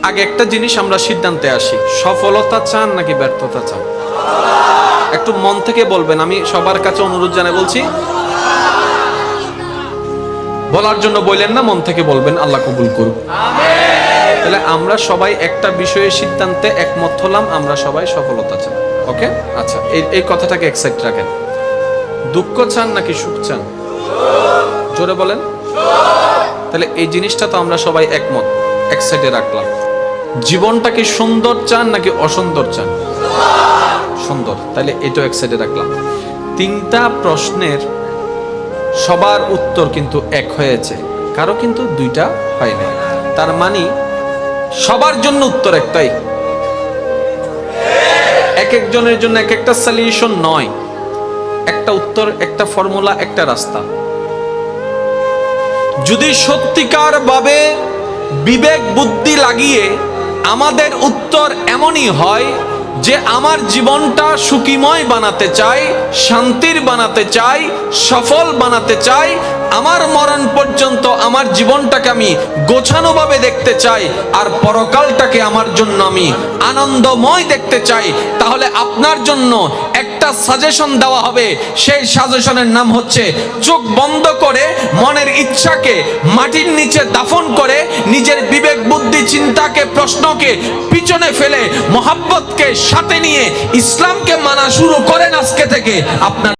আগে একটা জিনিস আমরা সিদ্ধান্তে আসি, সফলতা চান নাকি ব্যর্থতা চান? একটু মন থেকে বলবেন। আমি সবার কাছে অনুরোধ জানাই বলছি, বলার জন্য বললেন না, মন থেকে বলবেন। আল্লাহ কবুল করুক। তাহলে আমরা সবাই একটা বিষয়ে সিদ্ধান্তে একমত হলাম, আমরা সবাই সফলতা চান। ওকে, আচ্ছা, এই কথাটাকে এক্সাইট রাখেন। দুঃখ চান নাকি সুখ চান? জোরে বলেন। তাহলে এই জিনিসটা তো আমরা সবাই একমত, এক সাইডে রাখলাম। জীবনটা কি সুন্দর চান নাকি অসুন্দর চান? সুন্দর। তাহলে এটাও এক সাইডে রাখলাম। তিনটা প্রশ্নের সবার উত্তর কিন্তু এক হয়েছে, কারো কিন্তু দুইটা হয়নি। তার মানে সবার জন্য উত্তর একটাই। এক একজনের জন্য এক একটা সলিউশন নয়, একটা উত্তর, একটা ফর্মুলা, একটা রাস্তা। যদি সত্যিকার ভাবে বিবেক বুদ্ধি লাগিয়ে আমাদের উত্তর এমনই হয় যে আমার জীবনটা সুখীময় বানাতে চাই, শান্তির বানাতে চাই, সফল বানাতে চাই, আমার মরণ পর্যন্ত আমার জীবনটাকে আমি গোছানোভাবে দেখতে চাই, আর পরকালটাকে আমার জন্য আমি আনন্দময় দেখতে চাই, তাহলে আপনার জন্য একটা সাজেশন দেওয়া হবে। সেই সাজেশনের নাম হচ্ছে, চোখ বন্ধ করে মনের ইচ্ছাকে মাটির নিচে দাফন করে নিজের বিবেক বুদ্ধি চিন্তাকে প্রশ্নকে পিছনে ফেলে মহাব্বতকে সাথে নিয়ে ইসলামকে মানা শুরু করেন আজকে থেকে। আপনার